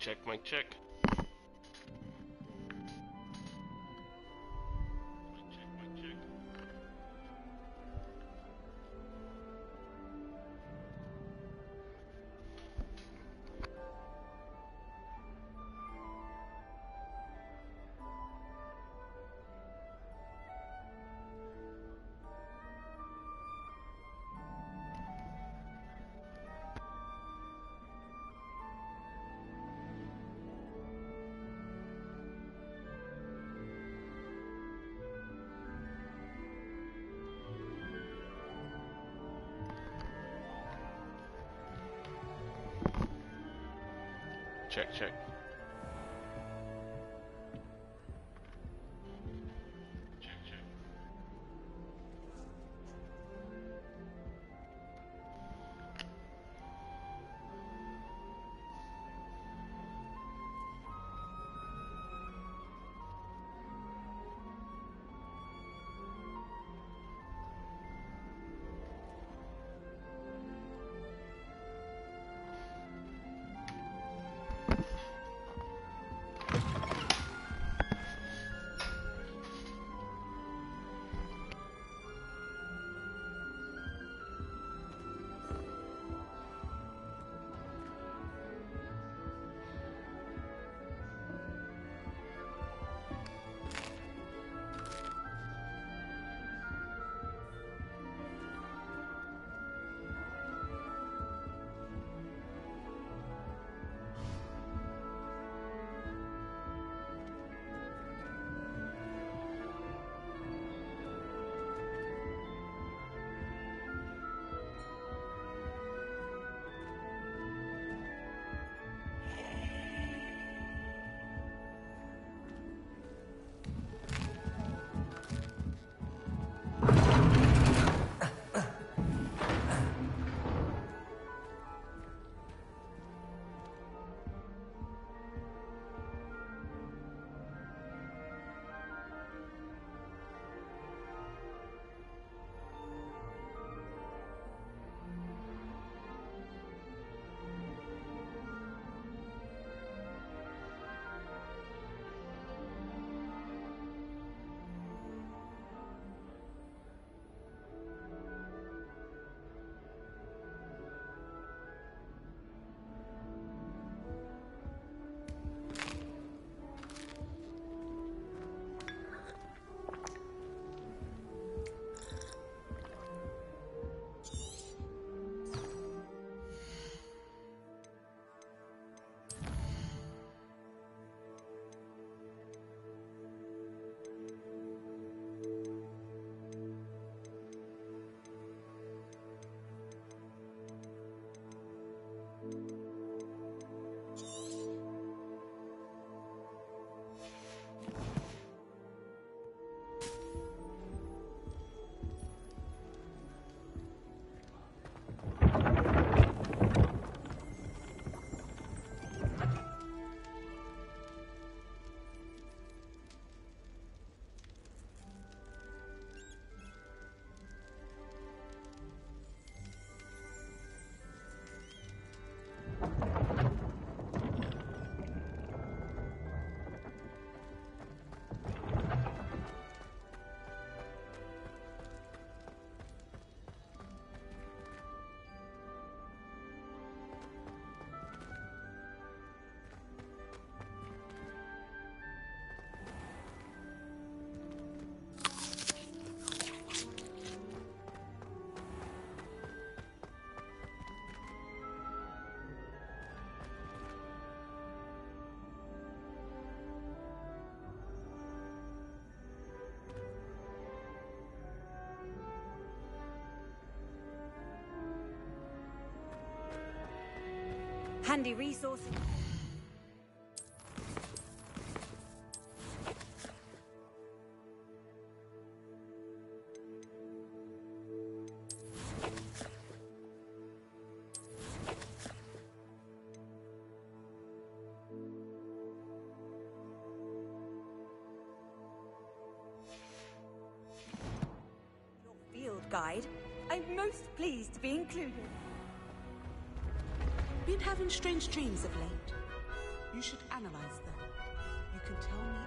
check, mic check. Check, check. Handy resource. Your field guide. I'm most pleased to be included. Been having strange dreams of late. You should analyze them. You can tell me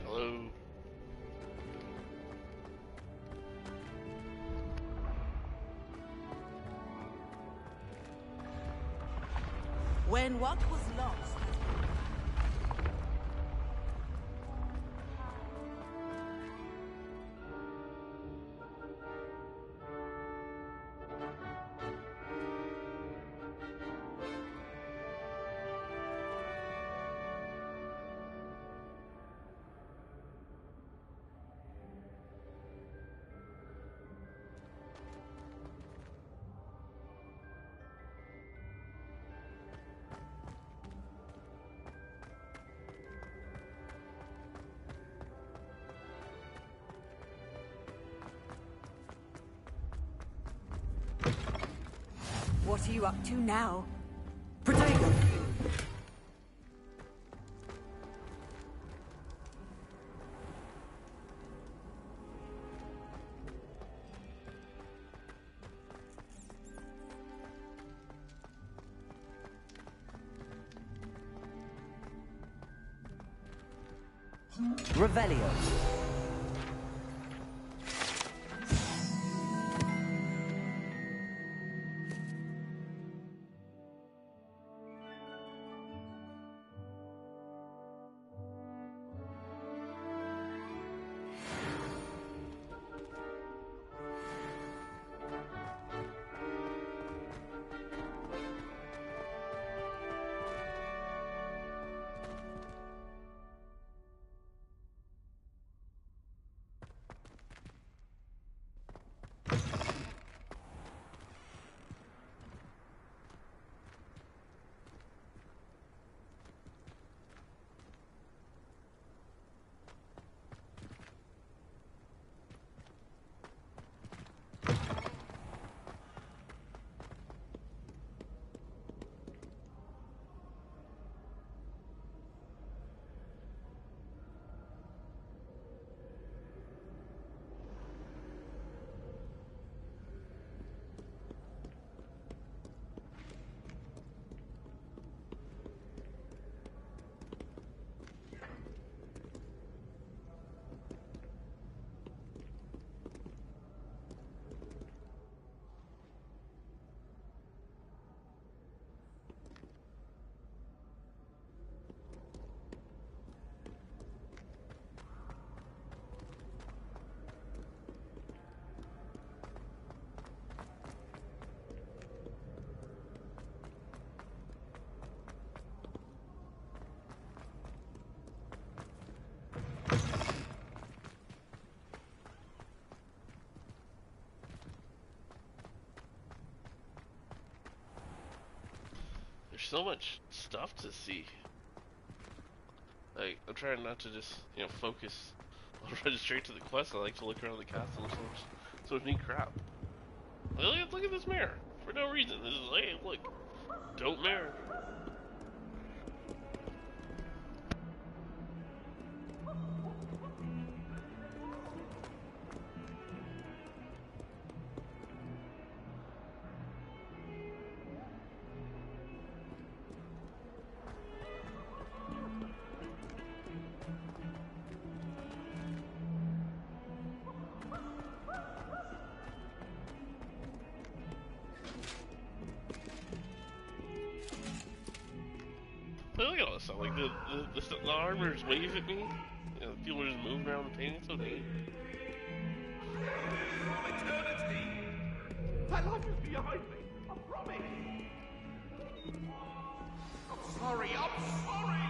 all. Hello. When what was lost has been What are you up to now? Protego! Revelio. There's so much stuff to see. Like, I'm trying not to just, focus on running straight to the quest. I like to look around the castle and so much neat crap. Look at this mirror. For no reason. This is, hey, look. Don't mirror. Look at all this stuff. Like, the armors wave at me. People are just moving around the painting. It's so neat. From eternity! That life is behind me. I promise. I'm sorry. I'm sorry.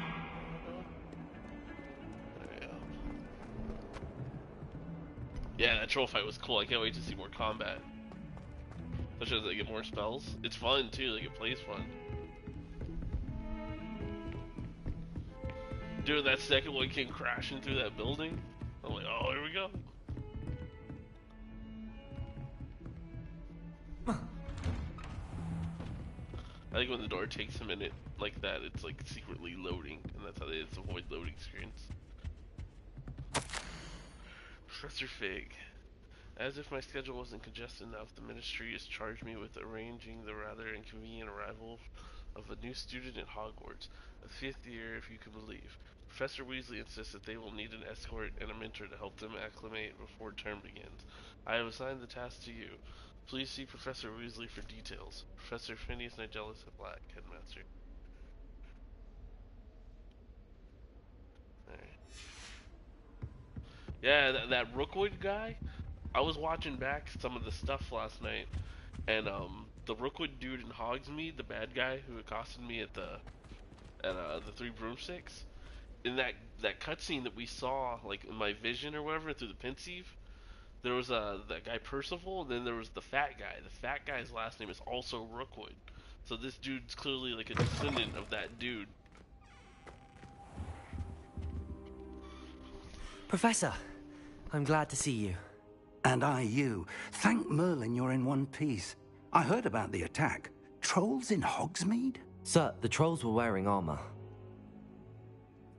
There we go. Yeah, that troll fight was cool. I can't wait to see more combat. Especially as they get more spells. It's fun too. Like, it plays fun. Dude, that second one came crashing through that building. I'm like, oh, here we go. I think when the door takes a minute like that, it's like secretly loading, and that's how they avoid loading screens. Professor Fig. As if my schedule wasn't congested enough, the ministry has charged me with arranging the rather inconvenient arrival of a new student at Hogwarts, a 5th year if you can believe. Professor Weasley insists that they will need an escort and a mentor to help them acclimate before term begins. I have assigned the task to you. Please see Professor Weasley for details. Professor Phineas Nigellus Black, Headmaster. Alright. Yeah, that Rookwood guy, I was watching back some of the stuff last night, and the Rookwood dude in Hogsmeade, the bad guy who accosted me at the Three Broomsticks, in that cutscene that we saw, like in my vision or whatever through the pensieve, there was that guy Percival, and then there was the fat guy. The fat guy's last name is also Rookwood, so this dude's clearly like a descendant of that dude. Professor, I'm glad to see you. And I you. Thank Merlin you're in one piece. I heard about the attack. Trolls in Hogsmeade? Sir, the trolls were wearing armor.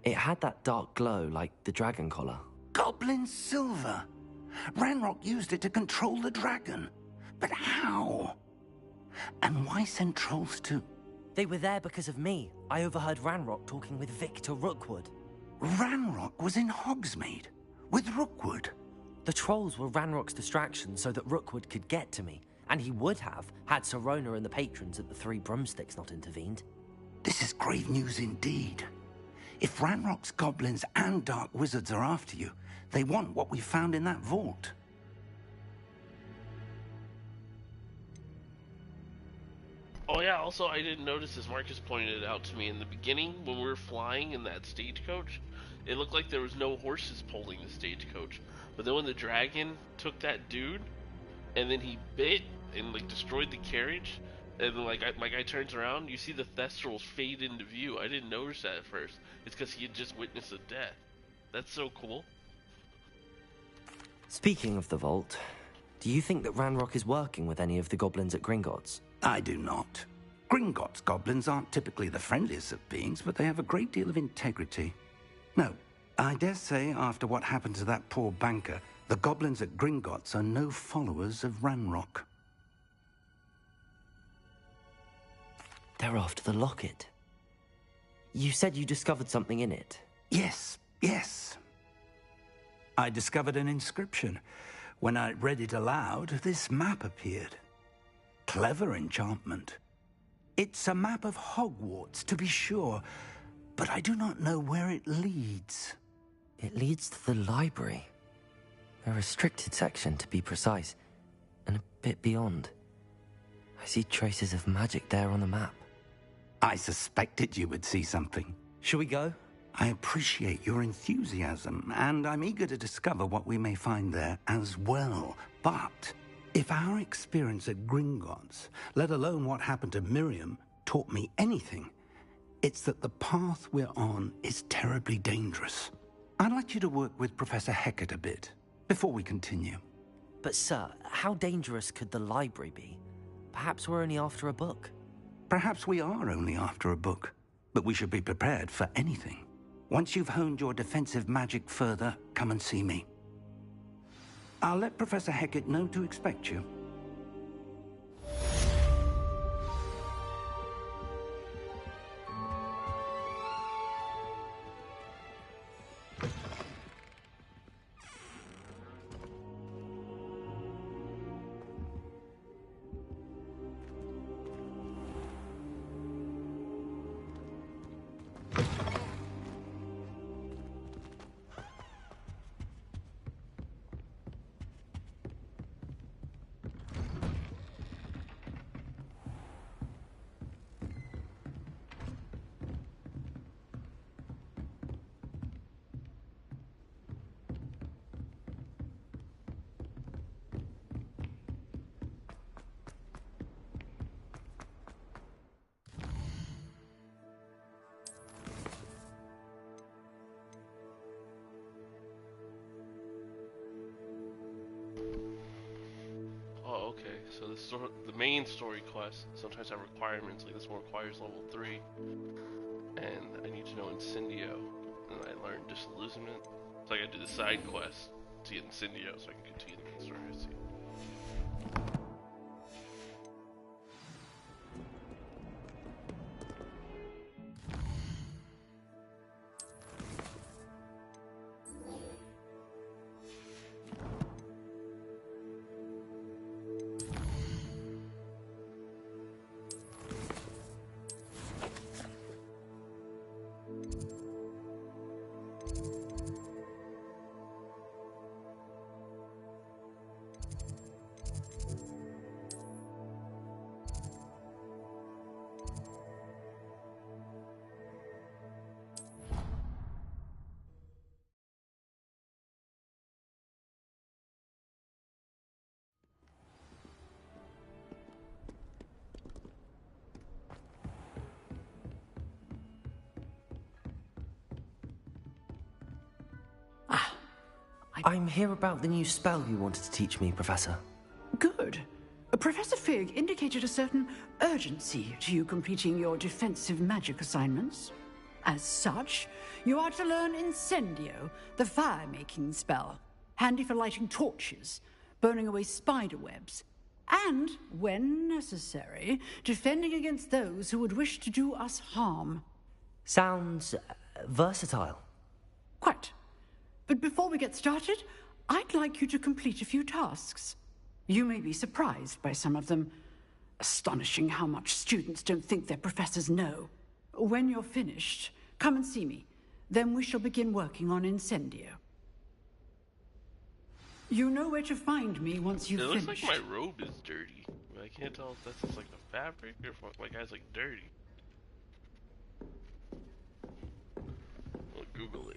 It had that dark glow like the dragon collar. Goblin silver. Ranrock used it to control the dragon. But how? And why send trolls to... They were there because of me. I overheard Ranrock talking with Victor Rookwood. Ranrock was in Hogsmeade? With Rookwood? The trolls were Ranrock's distraction so that Rookwood could get to me. And he would have, had Sirona and the patrons at the Three Broomsticks not intervened. This is grave news indeed. If Ranrock's goblins and dark wizards are after you, they want what we found in that vault. Oh yeah, also I didn't notice this, Marcus pointed it out to me in the beginning when we were flying in that stagecoach. It looked like there was no horses pulling the stagecoach. But then when the dragon took that dude, and then he bit and like destroyed the carriage, and then like my guy turns around, you see the Thestrals fade into view. I didn't notice that at first. It's because he had just witnessed a death. That's so cool. Speaking of the vault, do you think that Ranrock is working with any of the goblins at Gringotts? I do not. Gringotts goblins aren't typically the friendliest of beings, but they have a great deal of integrity. No, I dare say after what happened to that poor banker, the goblins at Gringotts are no followers of Ranrock. They're after the locket. You said you discovered something in it. Yes. I discovered an inscription. When I read it aloud, this map appeared. Clever enchantment. It's a map of Hogwarts, to be sure, but I do not know where it leads. It leads to the library. A restricted section, to be precise, and a bit beyond. I see traces of magic there on the map. I suspected you would see something. Shall we go? I appreciate your enthusiasm, and I'm eager to discover what we may find there as well. But if our experience at Gringotts, let alone what happened to Miriam, taught me anything, it's that the path we're on is terribly dangerous. I'd like you to work with Professor Hecat a bit before we continue. But sir, how dangerous could the library be? Perhaps we're only after a book. Perhaps we are only after a book, but we should be prepared for anything. Once you've honed your defensive magic further, come and see me. I'll let Professor Hecat know to expect you. Oh, okay. So the main story quest sometimes have requirements. Like this one requires level 3, and I need to know Incendio, and I learned Disillusionment. So I gotta do the side quest to Incendio so I can continue the main story. I see. I'm here about the new spell you wanted to teach me, Professor. Good. Professor Fig indicated a certain urgency to you completing your defensive magic assignments. As such, you are to learn Incendio, the fire-making spell, handy for lighting torches, burning away spider webs, and, when necessary, defending against those who would wish to do us harm. Sounds versatile. Quite. But before we get started, I'd like you to complete a few tasks. You may be surprised by some of them. Astonishing how much students don't think their professors know. When you're finished, come and see me. Then we shall begin working on Incendio. You know where to find me once you've finished. It looks like my robe is dirty. I can't tell if that's just like the fabric or if my guy's like dirty. I'll Google it.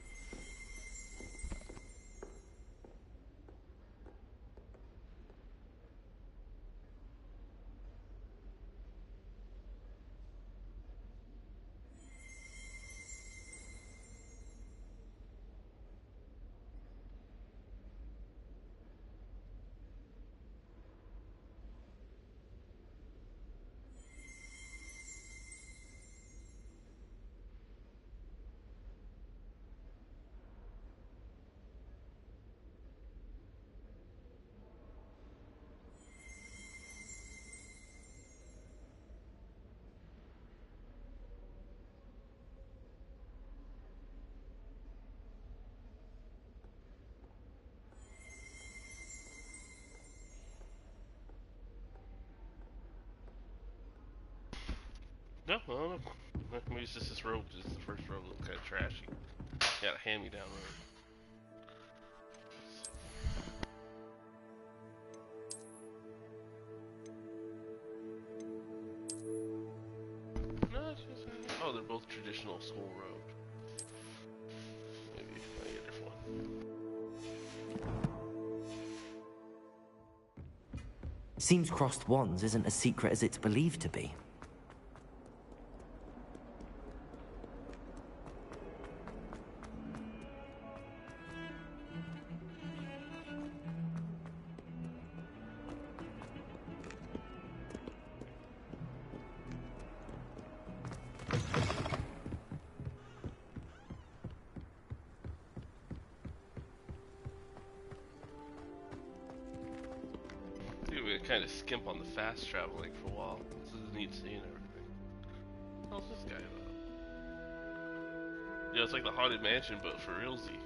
No, I don't know. Maybe it's just this robe. This is the first robe that looks kind of trashy. Got a hand-me-down robe. No, it's just, oh, they're both traditional school robes. Maybe I get a different one. Seems crossed wands isn't as secret as it's believed to be. Kind of skimp on the fast traveling for a while. This is a neat scene and everything. How's this guy though? Yeah, it's like the Haunted Mansion, but for realsy.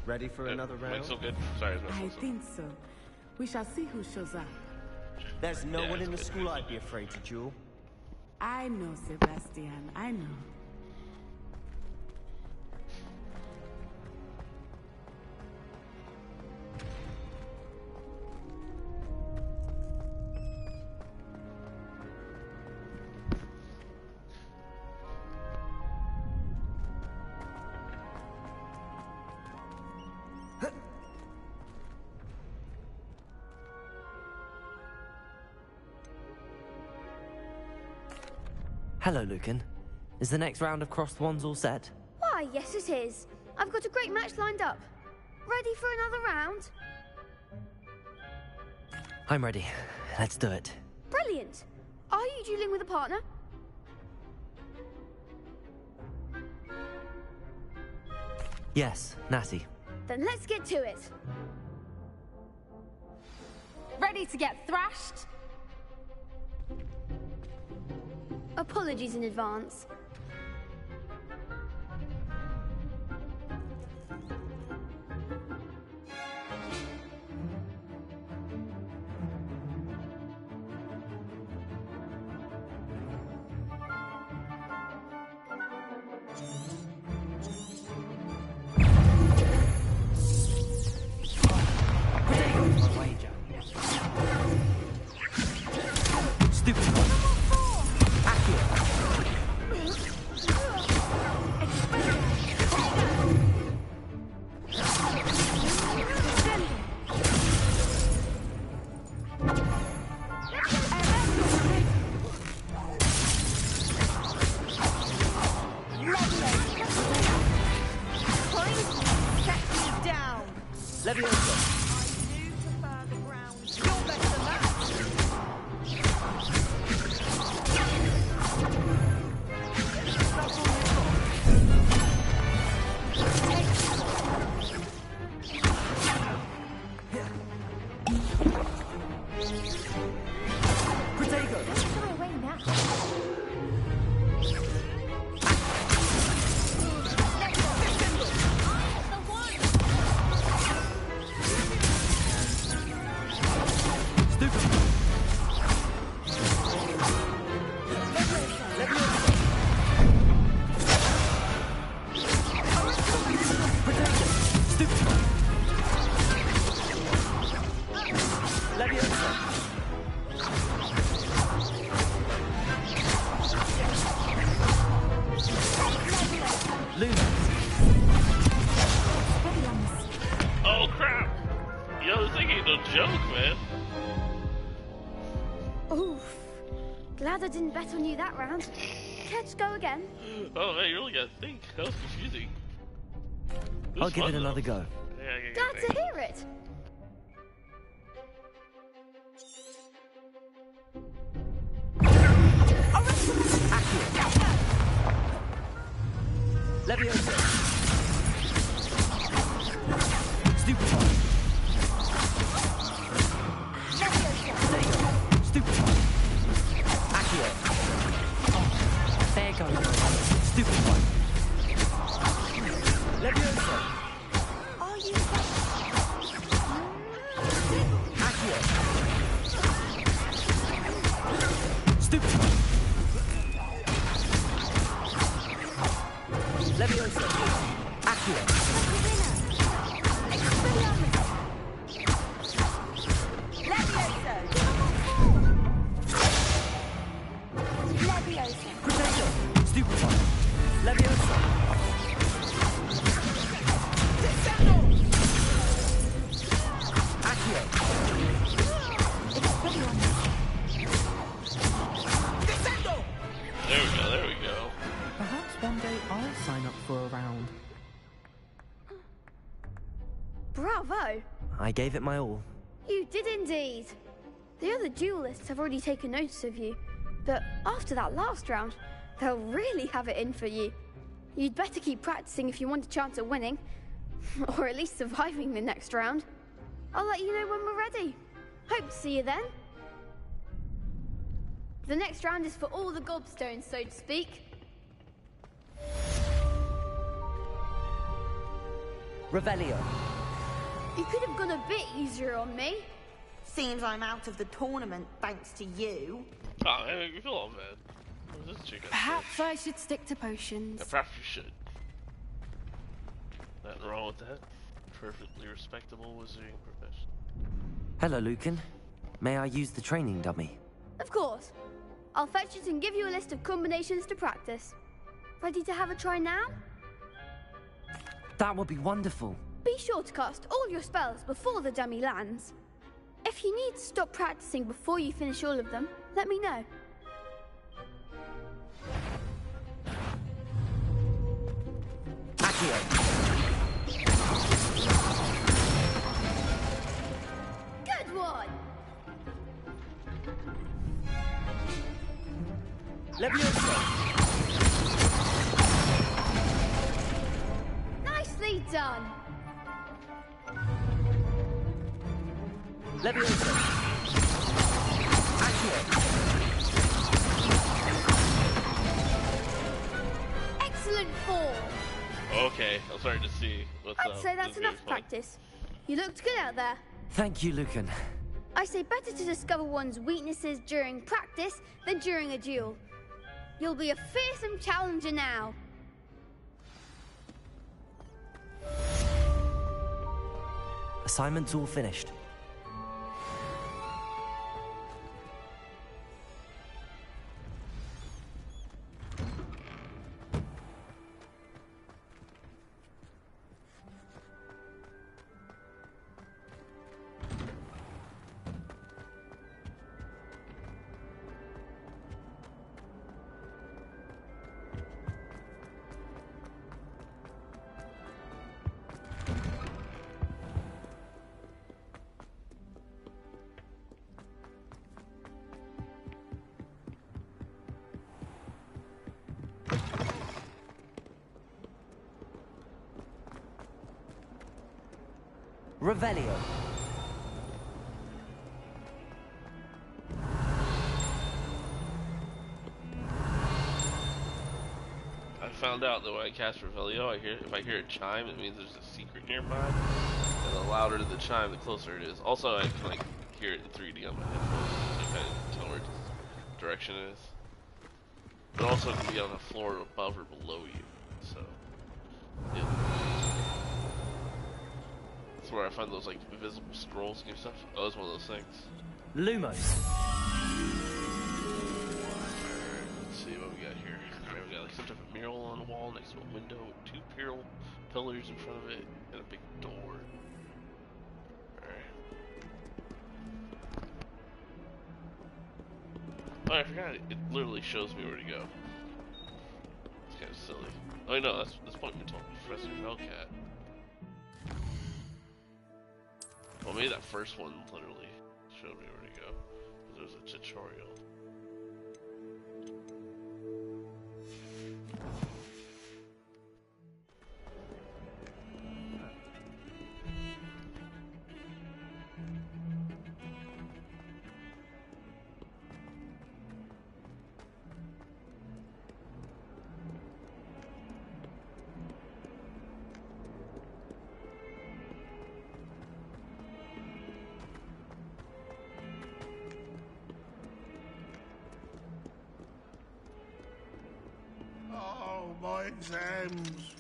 Ready for another round? Mike's so good. Sorry, I think so. We shall see who shows up. There's no one in the school I'd be afraid to duel. I know, Sebastian. I know. Hello, Lucan. Is the next round of crossed wands all set? Why, yes it is. I've got a great match lined up. Ready for another round? I'm ready. Let's do it. Brilliant. Are you dueling with a partner? Yes, Natty. Then let's get to it. Ready to get thrashed? Apologies in advance. Oh crap! Yo, this thing ain't no joke, man. Oof. Glad I didn't bet on you that round. Let's go again. Oh, hey, you really gotta think. That was confusing. I'll give it another go. Yeah, Glad to hear it. Leviosa. Stupefy. Stupefy. Accio. There goes. Stupefy. Leviosa. Are you Accio. Stupefy. Leviosa. Accio. Protego. Stupefy. Leviosa. Accio. There we go. Perhaps one day I'll sign up for a round. Bravo! I gave it my all. You did indeed. The other duelists have already taken notice of you, but after that last round, they'll really have it in for you. You'd better keep practicing if you want a chance at winning, or at least surviving the next round. I'll let you know when we're ready. Hope to see you then. The next round is for all the gobstones, so to speak. Revelio. You could have gone a bit easier on me. Seems I'm out of the tournament thanks to you. Oh, man, you feel all bad. What was this chicken? Perhaps I should stick to potions. Yeah, perhaps you should. Nothing wrong with that. Perfectly respectable wizarding profession. Hello, Lucan. May I use the training dummy? Of course. I'll fetch it and give you a list of combinations to practice. Ready to have a try now? That would be wonderful. Be sure to cast all your spells before the dummy lands. If you need to stop practicing before you finish all of them, let me know. Nicely done. Excellent form. Okay, I'm starting to see what's up. I'd say that's enough practice. You looked good out there. Thank you, Lucan. I say better to discover one's weaknesses during practice than during a duel. You'll be a fearsome challenger now. Assignment's all finished. Revelio. I found out that when I cast Revelio, if I hear a chime, it means there's a secret nearby. And the louder the chime, the closer it is. Also, I can like hear it in 3D on my headphones, so I kind of tell where its direction is. But also, it can be on a floor above or below you. So, yeah. That's where I find those like invisible scrolls and stuff. Oh, it's one of those things. Lumos. Let's see what we got here. Alright, we got like some type of mural on the wall next to a window with 2 pillars in front of it and a big door. Alright. Oh, I forgot it literally shows me where to go. It's kind of silly. Oh no, that's what we told Professor Hellcat. Well, maybe that first one literally showed me where to go. There was a tutorial. My exams.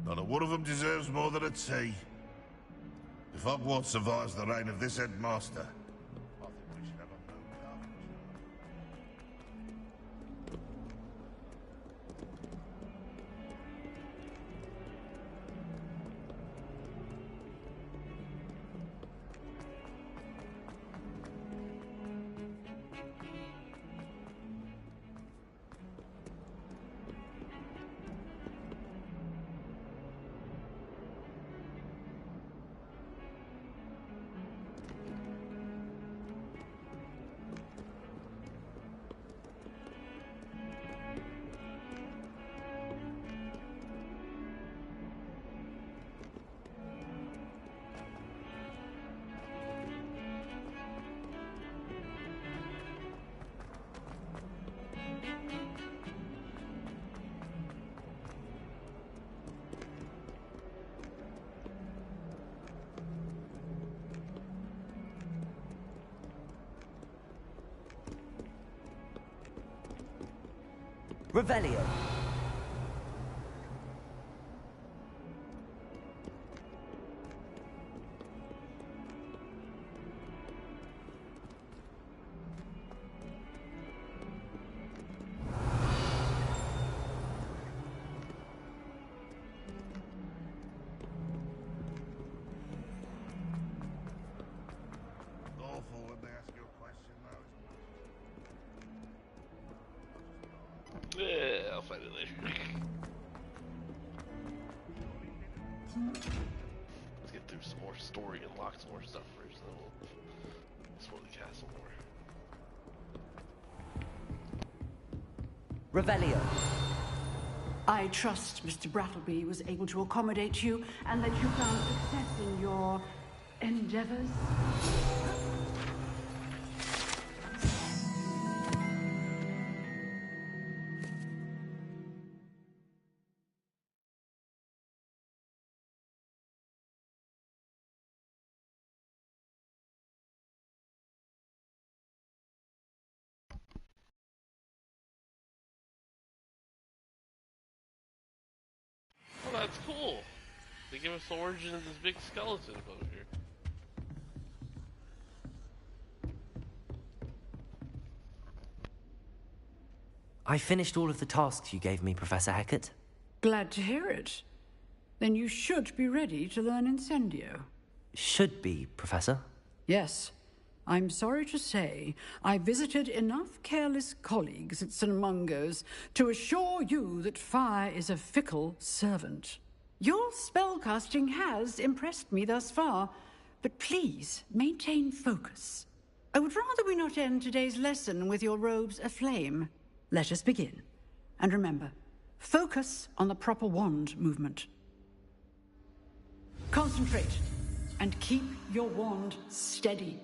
Not a one of them deserves more than a T. If Hogwarts survives the reign of this headmaster, I think we should have a no-carving. Revelio. Awful when they ask you a question, though. Yeah, I'll find it later. Let's get through some more story and lock some more stuff first, then we'll explore the castle more. Revelio. I trust Mr. Brattleby was able to accommodate you and that you found success in your endeavors. Oh, that's cool. They give us the origin of this big skeleton over here. I finished all of the tasks you gave me, Professor Hecat. Glad to hear it. Then you should be ready to learn Incendio. Should be, Professor. Yes. I'm sorry to say, I visited enough careless colleagues at St. Mungo's to assure you that fire is a fickle servant. Your spellcasting has impressed me thus far, but please maintain focus. I would rather we not end today's lesson with your robes aflame. Let us begin. And remember, focus on the proper wand movement. Concentrate, and keep your wand steady.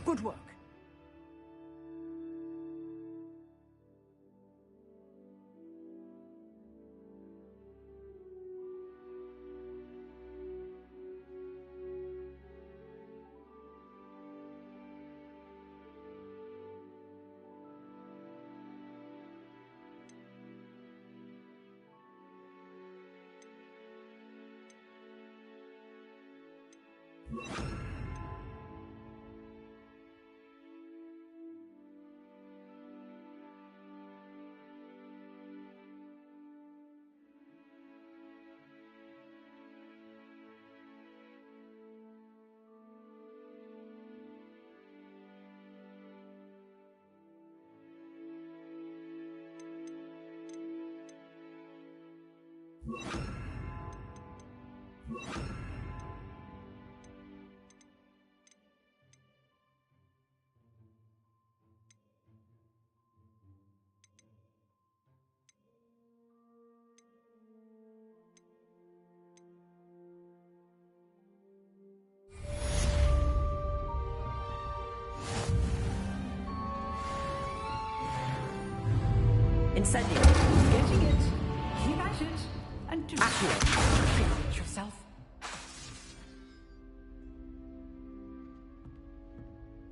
Good work. Incendio. Getting it. Keep at it. And do it yourself.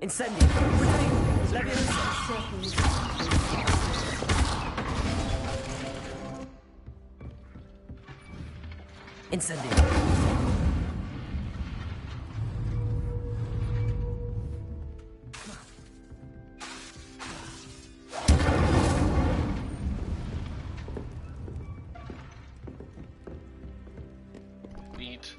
Incendio. Incendio. Neat.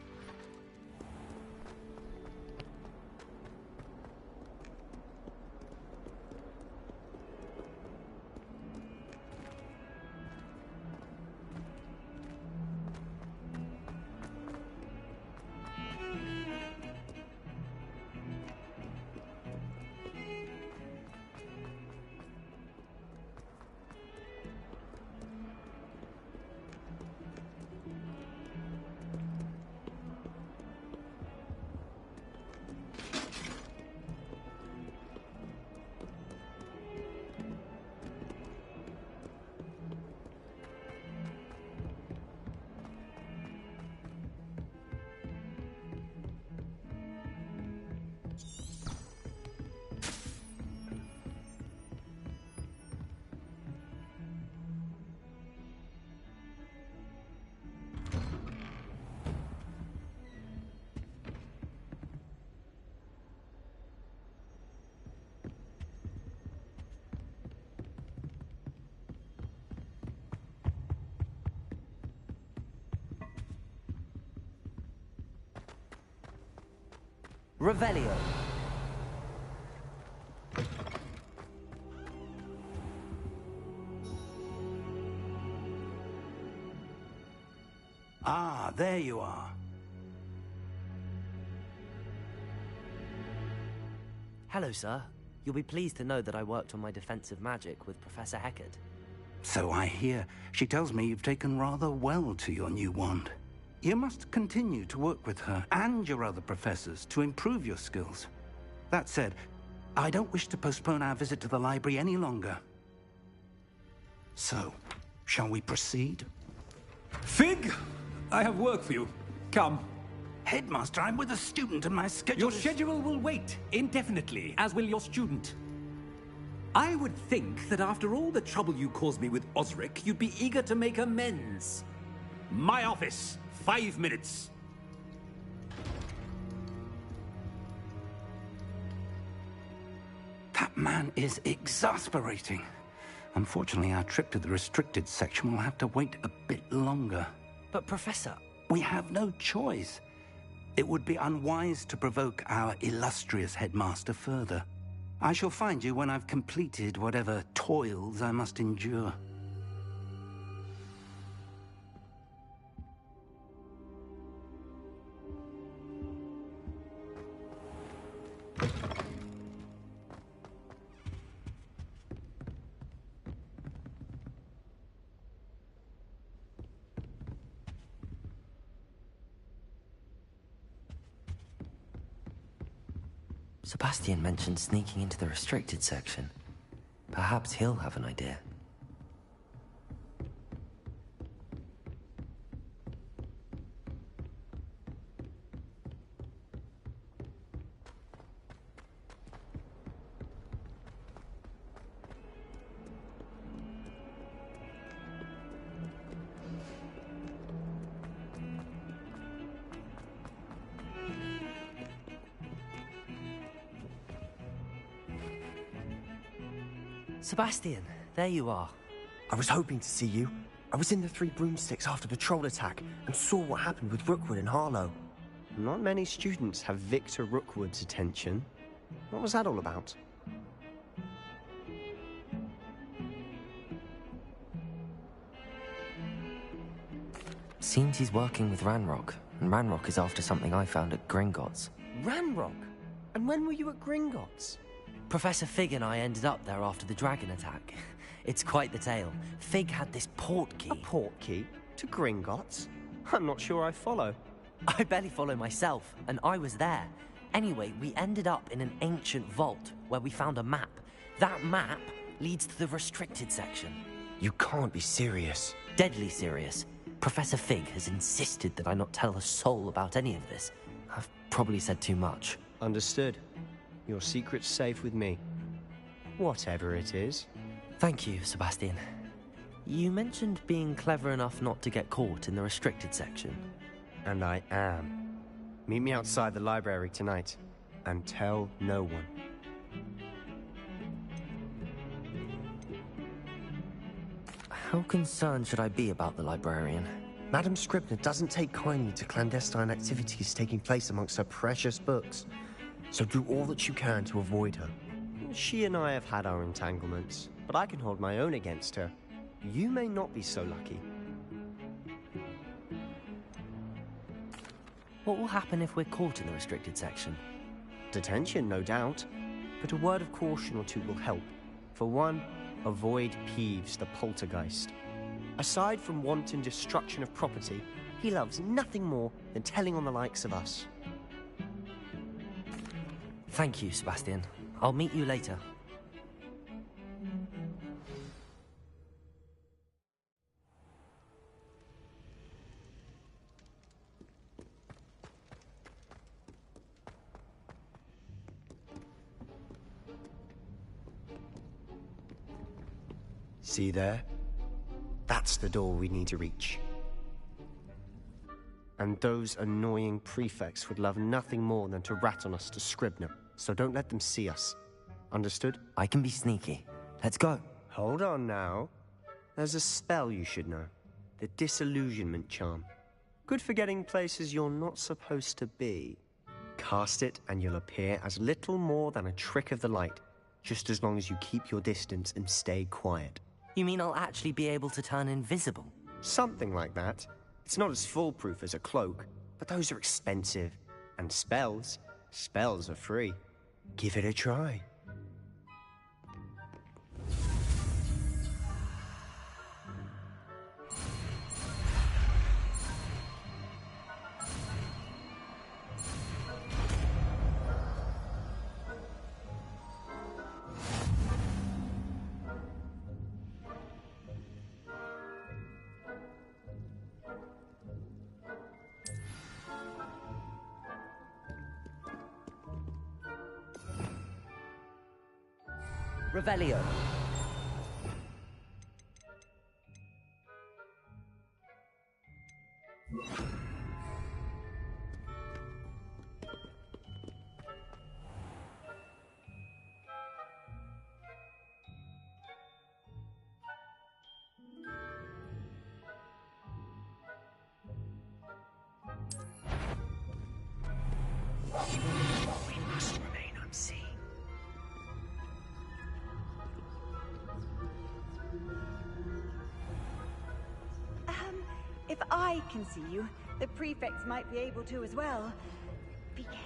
Revelio. Ah, there you are. Hello, sir. You'll be pleased to know that I worked on my defensive magic with Professor Heckard. So I hear. She tells me you've taken rather well to your new wand. You must continue to work with her and your other professors to improve your skills. That said, I don't wish to postpone our visit to the library any longer. So, shall we proceed? Fig! I have work for you. Come. Headmaster, I'm with a student and my schedule Your schedule will wait indefinitely, as will your student. I would think that after all the trouble you caused me with Osric, you'd be eager to make amends. My office, 5 minutes. That man is exasperating. Unfortunately, our trip to the restricted section will have to wait a bit longer. But, Professor... We have no choice. It would be unwise to provoke our illustrious headmaster further. I shall find you when I've completed whatever toils I must endure. Sebastian mentioned sneaking into the restricted section. Perhaps he'll have an idea. Sebastian, there you are. I was hoping to see you. I was in the Three Broomsticks after the troll attack and saw what happened with Rookwood and Harlow. Not many students have Victor Rookwood's attention. What was that all about? Seems he's working with Ranrock, and Ranrock is after something I found at Gringotts. Ranrock? And when were you at Gringotts? Professor Fig and I ended up there after the dragon attack. It's quite the tale. Fig had this port key. A port key? To Gringotts? I'm not sure I follow. I barely follow myself, and I was there. Anyway, we ended up in an ancient vault where we found a map. That map leads to the restricted section. You can't be serious. Deadly serious. Professor Fig has insisted that I not tell a soul about any of this. I've probably said too much. Understood. Your secret's safe with me. Whatever it is. Thank you, Sebastian. You mentioned being clever enough not to get caught in the restricted section. And I am. Meet me outside the library tonight, and tell no one. How concerned should I be about the librarian? Madame Scribner doesn't take kindly to clandestine activities taking place amongst her precious books. So do all that you can to avoid her. She and I have had our entanglements, but I can hold my own against her. You may not be so lucky. What will happen if we're caught in the restricted section? Detention, no doubt. But a word of caution or two will help. For one, avoid Peeves, the poltergeist. Aside from wanton destruction of property, he loves nothing more than telling on the likes of us. Thank you, Sebastian. I'll meet you later. See there? That's the door we need to reach. And those annoying prefects would love nothing more than to rat on us to Scribner. So don't let them see us. Understood? I can be sneaky. Let's go. Hold on now. There's a spell you should know. The Disillusionment Charm. Good for getting places you're not supposed to be. Cast it, and you'll appear as little more than a trick of the light, just as long as you keep your distance and stay quiet. You mean I'll actually be able to turn invisible? Something like that. It's not as foolproof as a cloak, but those are expensive. And spells are free. Give it a try. Revelio. We must remain unseen. If I can see you, the prefects might be able to as well. Be careful.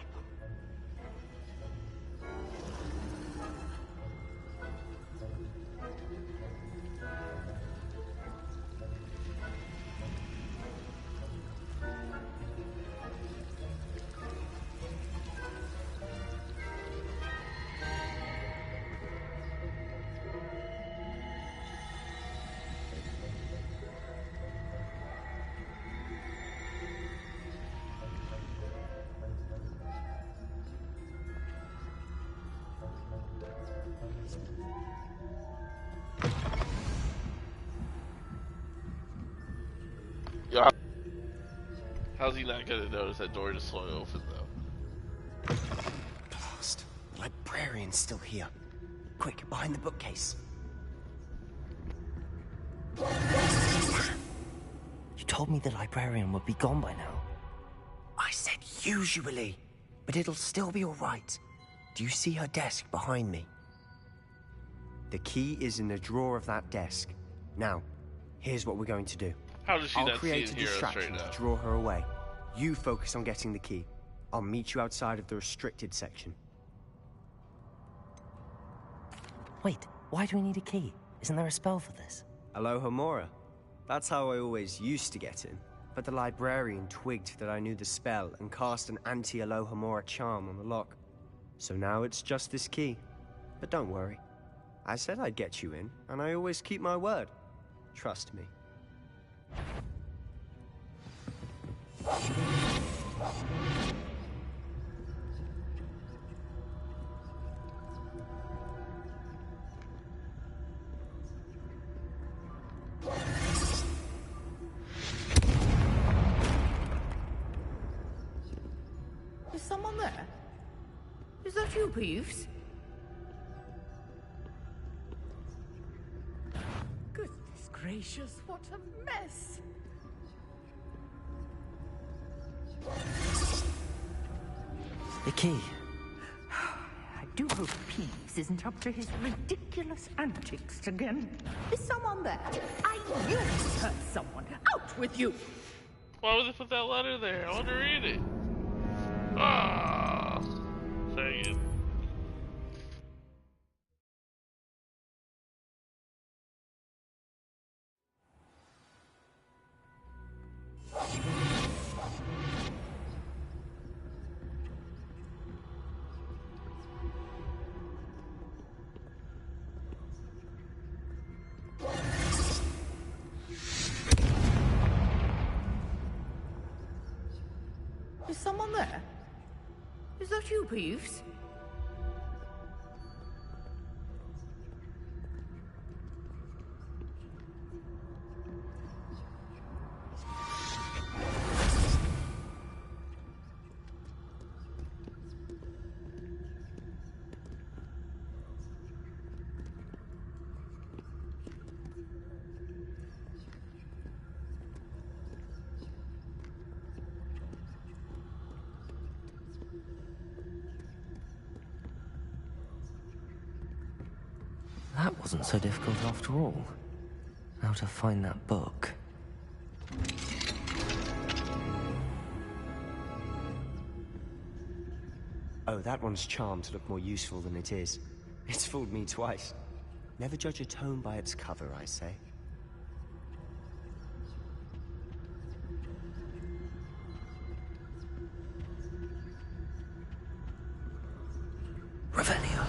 Yeah. How's he not gonna notice that door just swung open though? Blast. The librarian's still here. Quick, behind the bookcase. You told me the librarian would be gone by now. I said usually, but it'll still be all right. Do you see her desk behind me? The key is in the drawer of that desk. Now, here's what we're going to do. How does she I'll not create see a and hear us distraction right now? to draw her away. You focus on getting the key. I'll meet you outside of the restricted section. Wait, why do we need a key? Isn't there a spell for this? Alohomora. That's how I always used to get in. But the librarian twigged that I knew the spell and cast an anti-Alohomora charm on the lock. So now it's just this key. But don't worry. I said I'd get you in, and I always keep my word. Trust me. Is someone there? Is that you, Peeves? Goodness gracious, what a mess! The key. I do hope Peeves isn't up to his ridiculous antics again. Is someone there? I knew you heard someone. Out with you! Why would they put that letter there? I want to read it. Ah, dang it. Is someone there? Is that you, Peeves? That wasn't so difficult after all. How to find that book. Oh, that one's charmed to look more useful than it is. It's fooled me twice. Never judge a tome by its cover, I say. Revelio.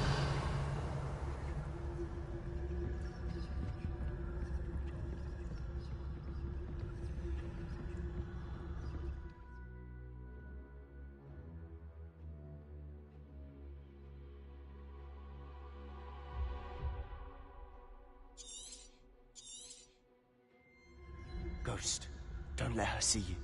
Ghost, don't let her see you.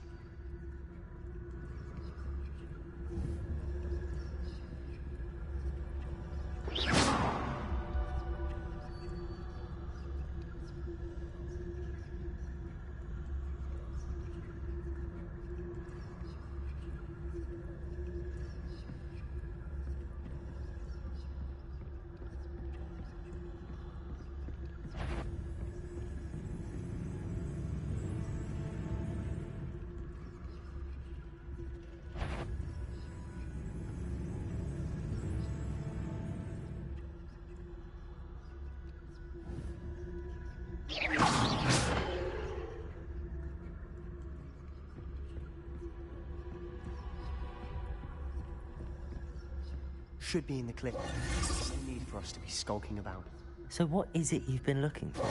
Should be in the clip. There's no need for us to be skulking about. So what is it you've been looking for?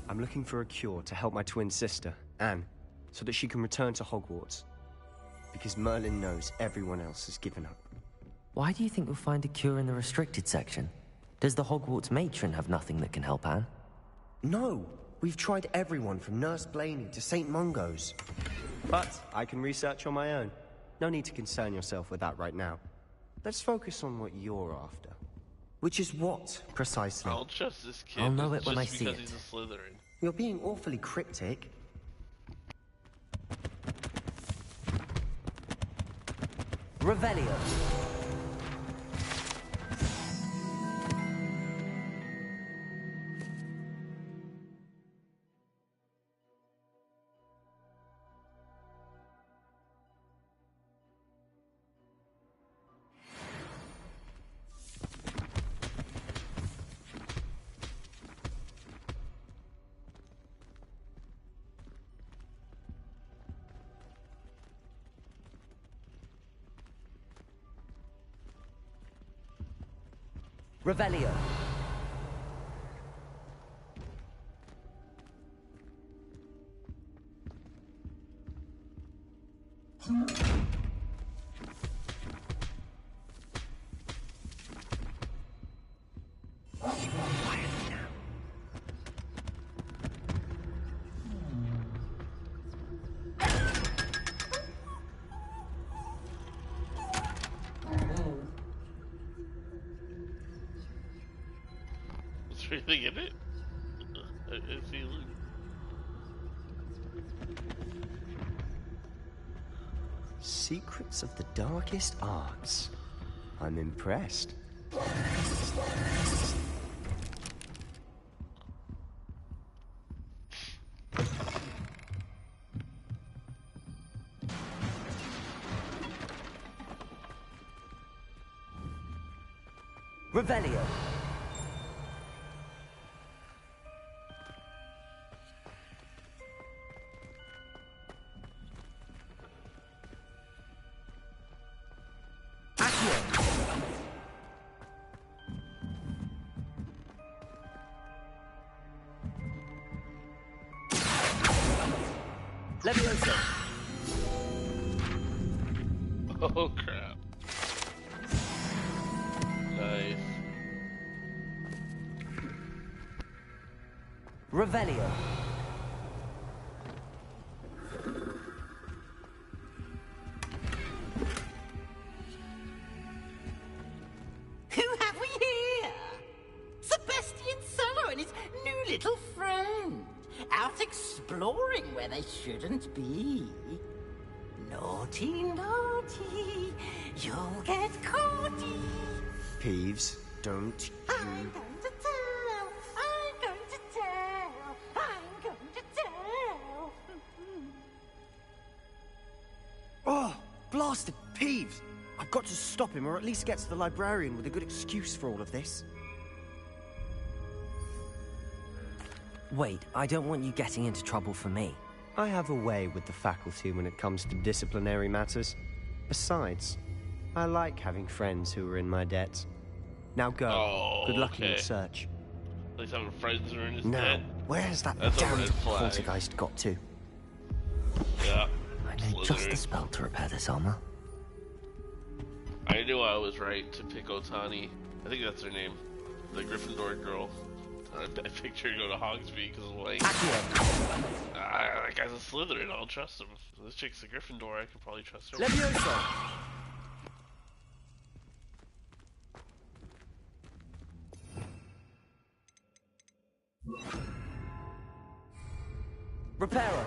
I'm looking for a cure to help my twin sister, Anne, so that she can return to Hogwarts. Because Merlin knows everyone else has given up. Why do you think we'll find a cure in the restricted section? Does the Hogwarts matron have nothing that can help Anne? No! We've tried everyone from Nurse Blaney to St. Mungo's. But I can research on my own. No need to concern yourself with that right now. Let's focus on what you're after. Which is what, precisely? I'll trust this kid. I'll know it just when I see because it. He's a Slytherin. You're being awfully cryptic. Revelio. Revelio. Really in it? I feel it. Secrets of the darkest arts. I'm impressed. Revelio. Leviosa. Oh crap. Nice. Revelio. Who have we here? Sebastian Solo and his new little friend. Out exploring where they shouldn't be. Naughty, naughty, you'll get caughty. Peeves, don't you... I'm going to tell bastard Peeves! I've got to stop him, or at least get to the librarian with a good excuse for all of this. Wait, I don't want you getting into trouble for me. I have a way with the faculty when it comes to disciplinary matters. Besides, I like having friends who are in my debt. Now go. Oh, good luck in your okay. search. At least having friends who are in his Now, debt. where's that That's a damned red flag. poltergeist got to? Yeah. I know just the spell to repair this armor. I knew I was right to pick Otani. I think that's her name. The Gryffindor girl. I picked her to go to Hogsmeade because I'm like, that guy's a Slytherin, I'll trust him. This chick's a Gryffindor, I can probably trust her. Levioso! Reparo!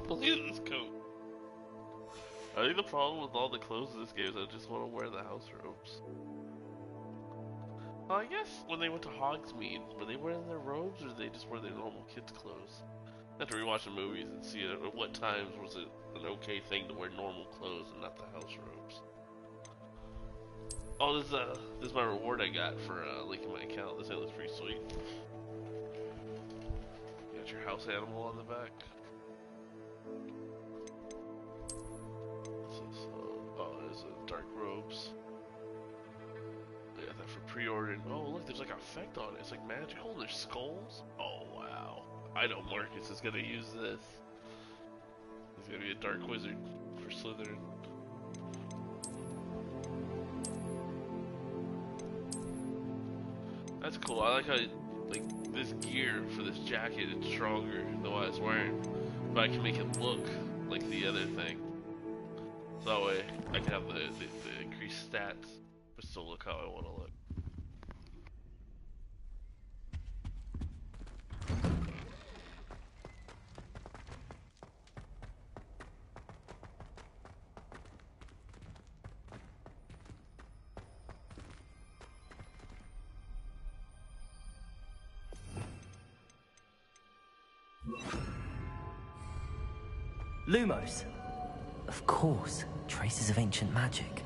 Look at this coat. I think the problem with all the clothes in this game is I just want to wear the house robes. Well, I guess when they went to Hogsmeade, were they wearing their robes or did they just wear their normal kids' clothes? I have to rewatch the movies and see at what times was it an okay thing to wear normal clothes and not the house robes. Oh, this is my reward I got for linking my account. This thing looks pretty sweet. You got your house animal on the back. There's dark robes. I got that for pre-ordering. Oh, look, there's like an effect on it. It's like magic. Oh, there's skulls. Oh, wow. I know Marcus is gonna use this. He's gonna be a dark wizard for Slytherin. That's cool. I like how this gear for this jacket is stronger than what I was wearing, but I can make it look like the other thing. So that way I can have the increased stats, but still look how I want to look. Lumos. Of course, traces of ancient magic.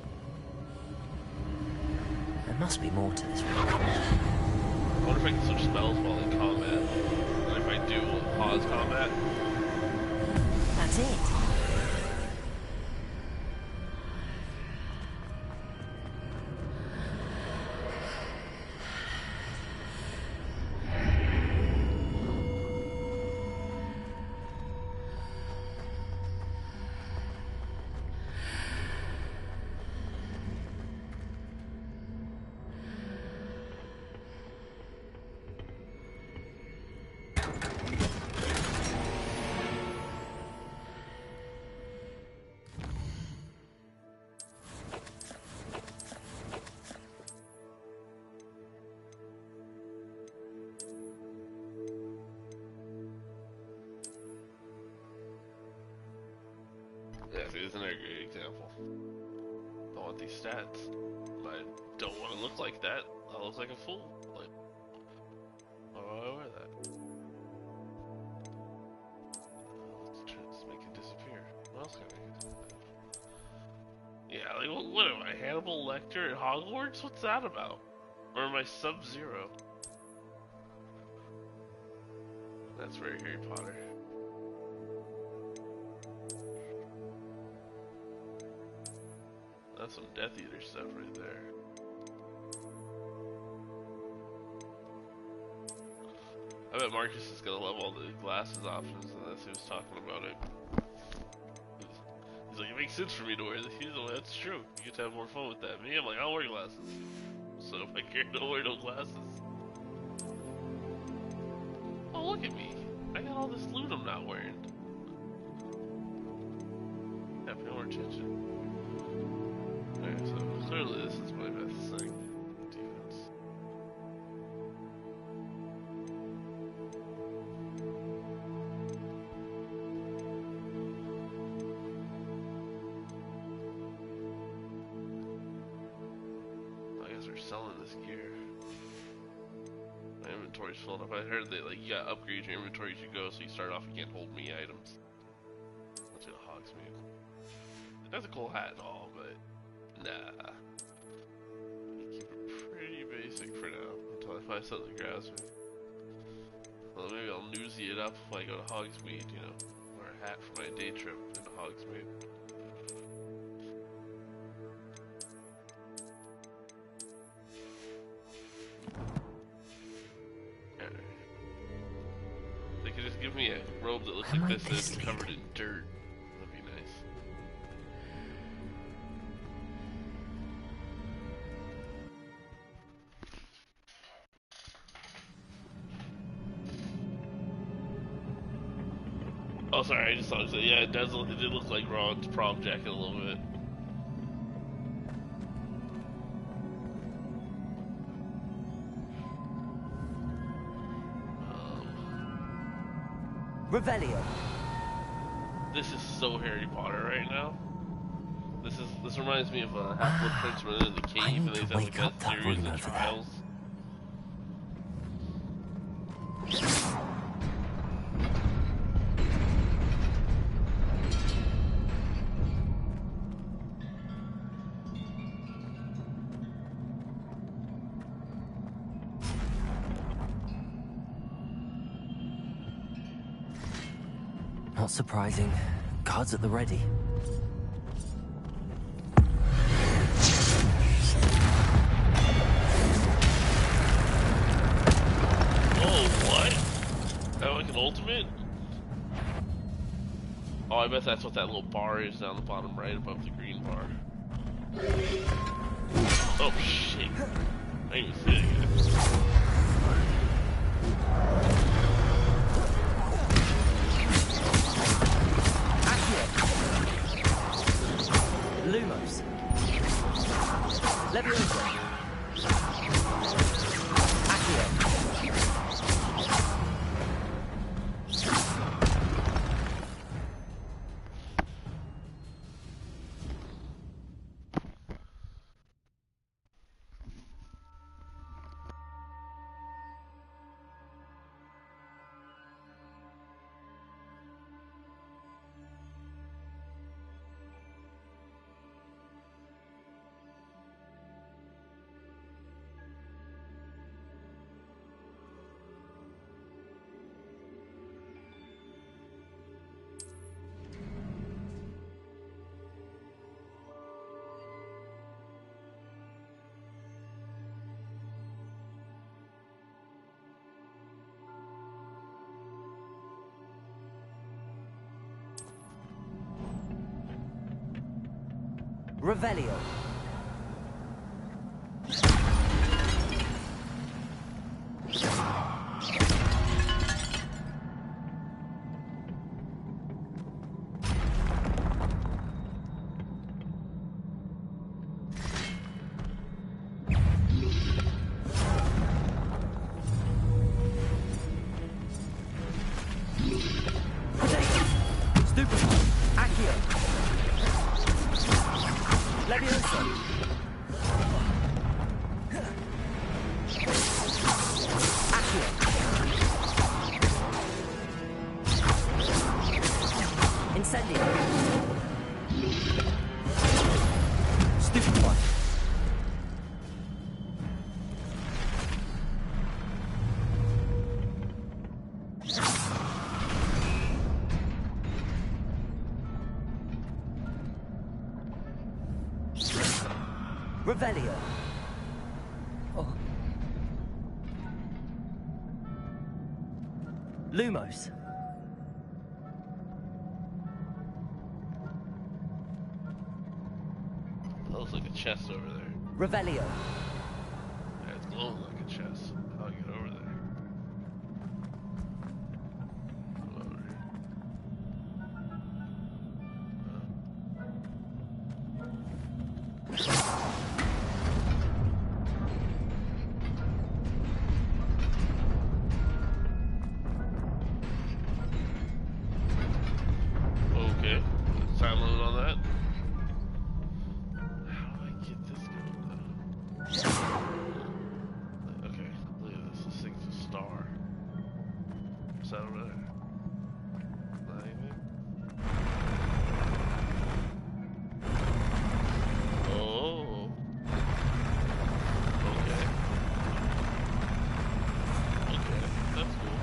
There must be more to this one. I wonder if I can switch spells while in combat. And if I do, will it pause combat? That's it. Yeah, see, isn't that a great example? I want these stats. I don't want to look like that. I look like a fool. Like, why do I wear that? Let's make it disappear. What else can I make it disappear? Yeah, like, what am I, Hannibal Lecter at Hogwarts? What's that about? Or am I Sub-Zero? That's very Harry Potter. That's some Death Eater stuff right there. I bet Marcus is gonna love all the glasses options unless he was talking about it. He's like, it makes sense for me to wear this. He's like, that's true. You get to have more fun with that. Me, I'm like, I don't wear glasses. So if I care, don't wear no glasses. Oh, look at me. I got all this loot I'm not wearing. Yeah, pay more attention. Alright. Hopefully this is my best thing. Defense. I guess they're selling this gear. My inventory's filled up. I heard that like you got upgrades your inventory as you go, so you start off you can't hold me items. Let's go to Hogsmeade. That's a cool hat and all, but nah. Keep it pretty basic for now until I find something that grabs me. Well, maybe I'll newsy it up if I go to Hogsmeade, you know, wear a hat for my day trip into Hogsmeade. They could just give me a robe that looks like this and it's covered in dirt. That'd be nice. Oh, sorry, I just thought it said, yeah, it did look like Ron's prom jacket a little bit. Revelio. This is so Harry Potter right now. This reminds me of Half-Blood Prince running in the cave and they have like that series of trials. Not surprising. Guards at the ready. Oh, what? That like an ultimate? Oh, I bet that's what that little bar is down the bottom right above the green bar. Oh, shit. I didn't even see it yet. Lumos. Leviosa. Accio. Revelio. Revelio. Oh. Lumos. That looks like a chest over there. Revelio. Yeah, it's glowing like a chest. How do I get over there? Come over here. What's that over there? Not anything? Oh. Okay. Okay, that's cool.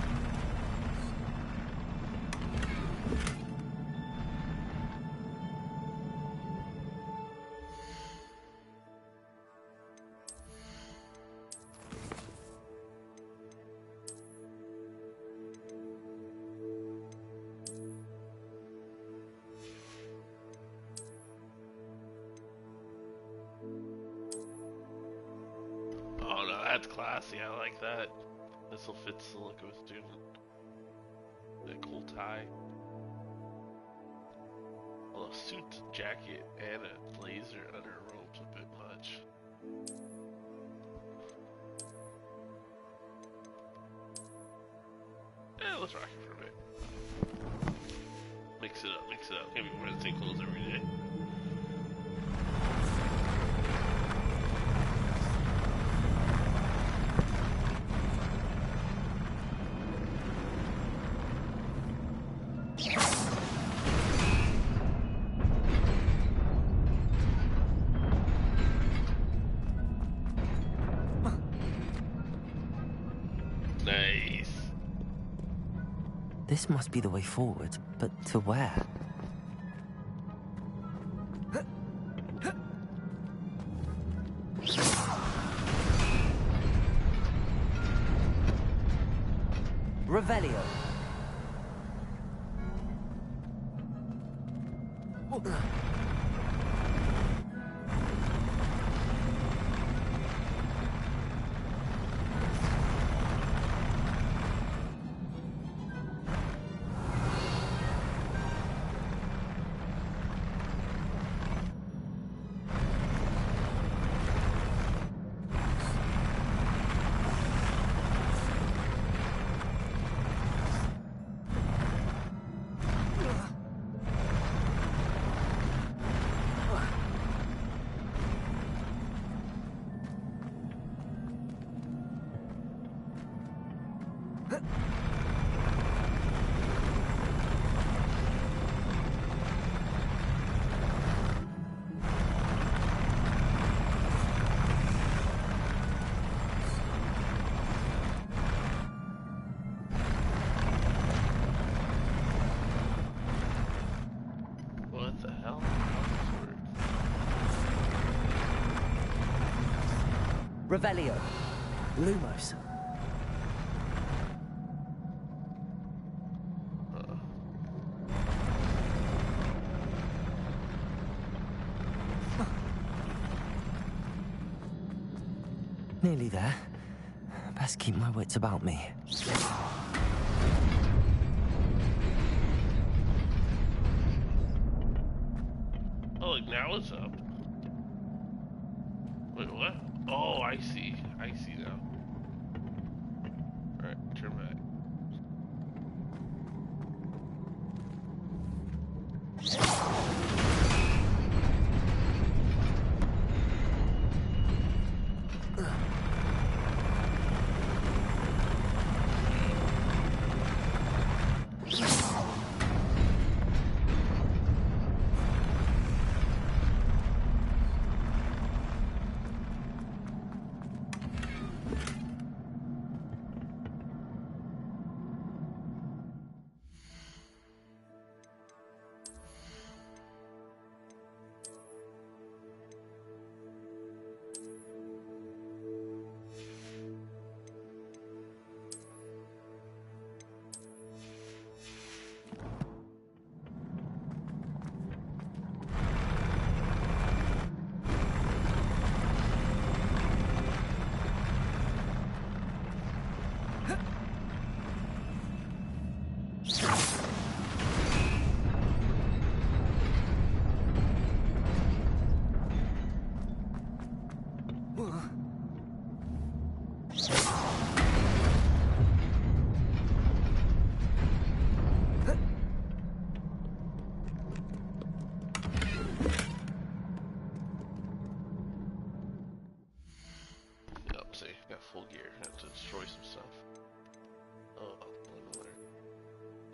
Oh no, that's classy. I like that. This will fit the look of a student. A cool tie. Well, a suit, jacket, and a blazer under a robe's a bit much. Yeah, let's rock it for a bit. Mix it up, mix it up. Can't be wearing the same clothes every day. Nice. This must be the way forward, but to where? Revelio. What the hell? Revelio. Lumos. Nearly there. Best keep my wits about me. Oh, like now it's up. Wait, what? Oh, I see. I see now. Alright, turn back.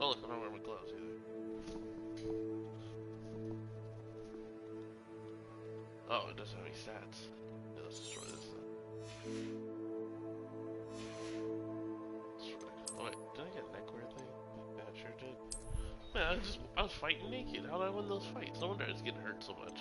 Oh look, I don't wear my gloves either. Oh, it doesn't have any stats. Yeah, let's destroy this then. Oh wait, did I get a neckwear thing? Yeah, I sure did. Man, I was fighting naked. How did I win those fights? No wonder I was getting hurt so much.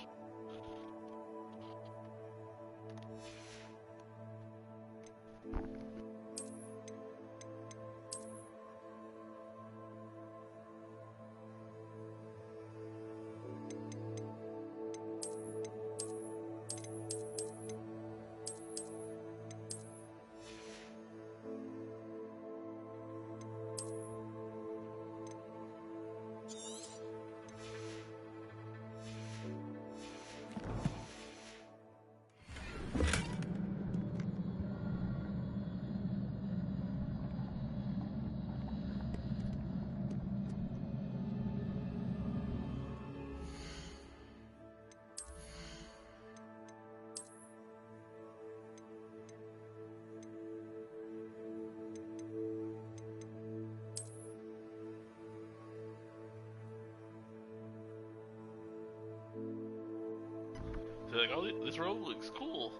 They're like, oh, this robe looks cool,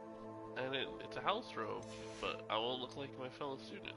and it's a house robe, but I won't look like my fellow students.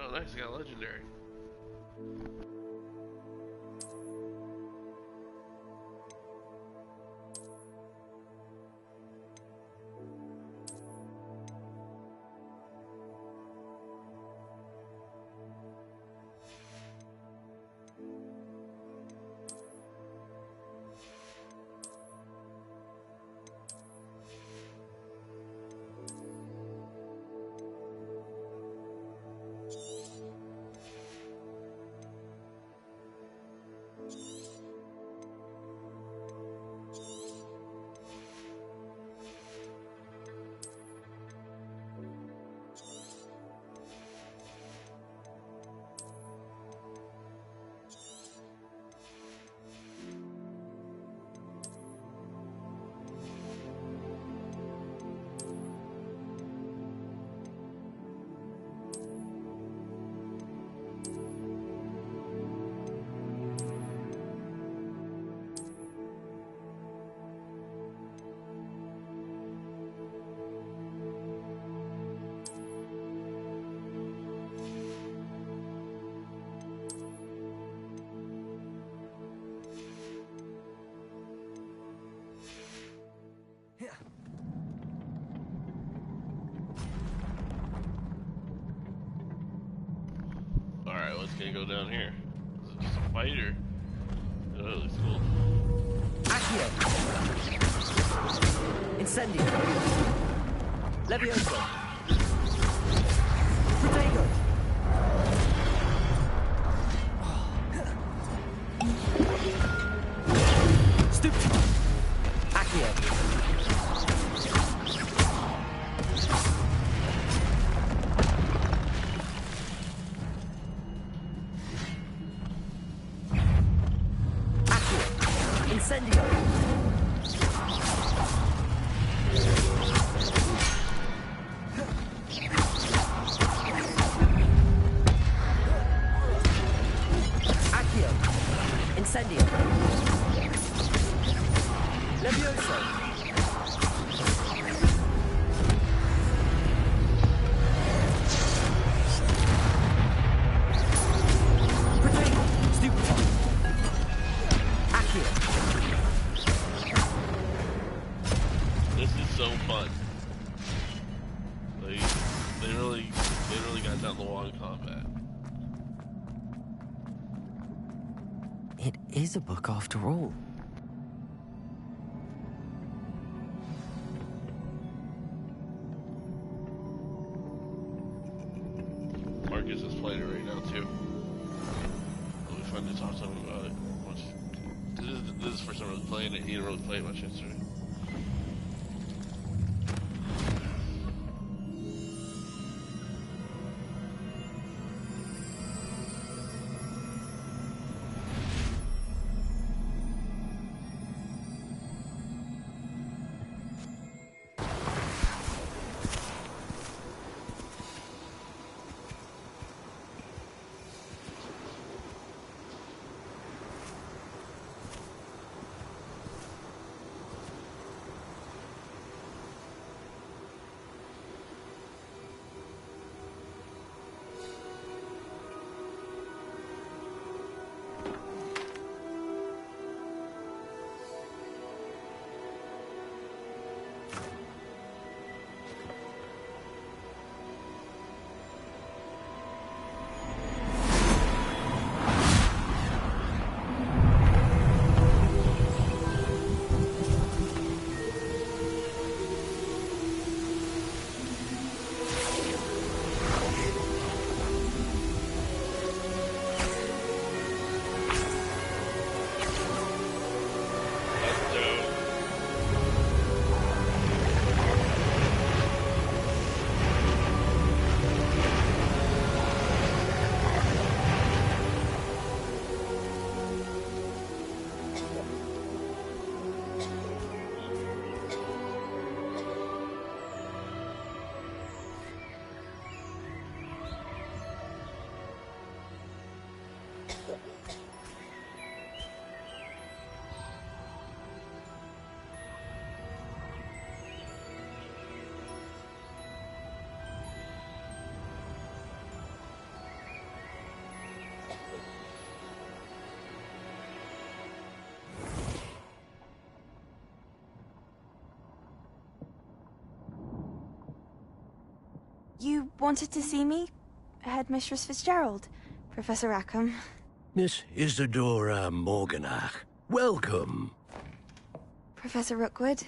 Oh, nice, got legendary. Alright, what's gonna go down here? Is it just a fighter? Oh, it looks cool. Accio! Incendio! Levioso! Protego! Stupefy! Accio! Incendio! Accio! Incendio! Levioso! Protego! Stupefy! Accio! This is so fun. They really got down the long combat. It is a book after all. Marcus is playing it right now too. fun to talk to him about it. This is the first time I was playing it. He didn't really play it much yesterday. You wanted to see me? Headmistress Fitzgerald, Professor Rackham. Miss Isadora Morganach, welcome. Professor Rookwood,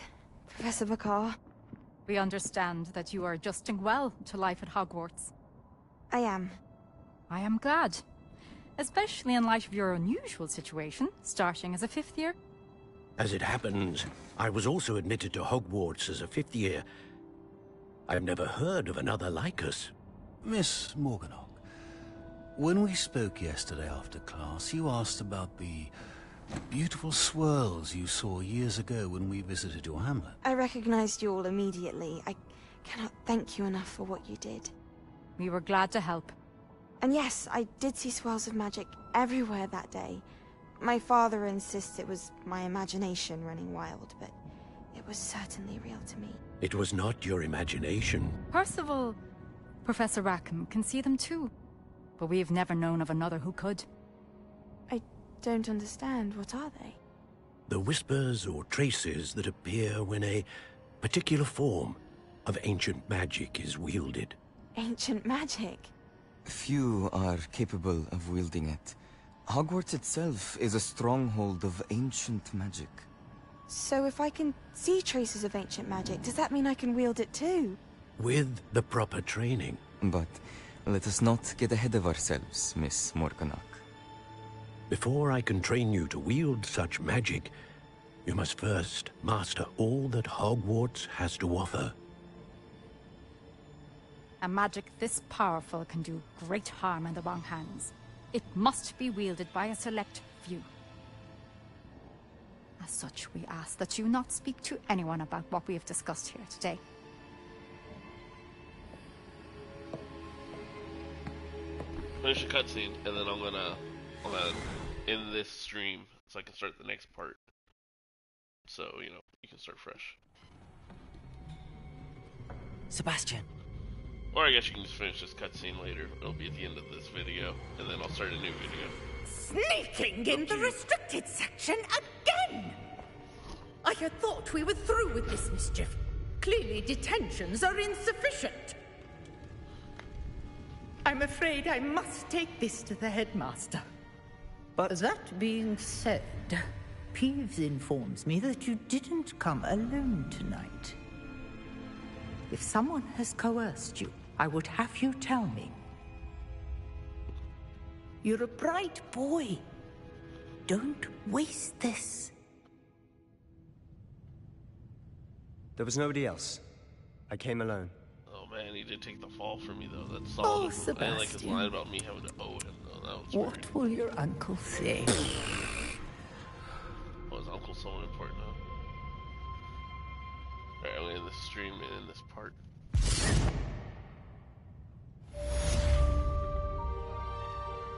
Professor McCaw. We understand that you are adjusting well to life at Hogwarts. I am. I am glad. Especially in light of your unusual situation, starting as a 5th year. As it happens, I was also admitted to Hogwarts as a 5th year. I've never heard of another like us. Miss Morganach, when we spoke yesterday after class, you asked about the beautiful swirls you saw years ago when we visited your hamlet. I recognized you all immediately. I cannot thank you enough for what you did. We were glad to help. And yes, I did see swirls of magic everywhere that day. My father insists it was my imagination running wild, but it was certainly real to me. It was not your imagination. Percival, Professor Rackham can see them too. But we've never known of another who could. I don't understand. What are they? The whispers or traces that appear when a particular form of ancient magic is wielded. Ancient magic? Few are capable of wielding it. Hogwarts itself is a stronghold of ancient magic. So if I can see traces of ancient magic, does that mean I can wield it too? With the proper training. But let us not get ahead of ourselves, Miss Morganach. Before I can train you to wield such magic, you must first master all that Hogwarts has to offer. A magic this powerful can do great harm in the wrong hands. It must be wielded by a select few. As such, we ask that you not speak to anyone about what we have discussed here today. Finish the cutscene, and then I'm gonna end this stream so I can start the next part. So, you know, you can start fresh. Sebastian. Or I guess you can just finish this cutscene later. It'll be at the end of this video, and then I'll start a new video. Sneaking in the restricted section again! I had thought we were through with this mischief. Clearly detentions are insufficient. I'm afraid I must take this to the headmaster. But that being said, Peeves informs me that you didn't come alone tonight. If someone has coerced you, I would have you tell me. You're a bright boy, don't waste this. There was nobody else. I came alone. Oh man, he did take the fall for me though. That's Oh, solid. I didn't like his Sebastian. line about me having to owe him though. That was What will your uncle say? Was Uncle someone important, huh? Alright, I'm gonna end this stream and end this part.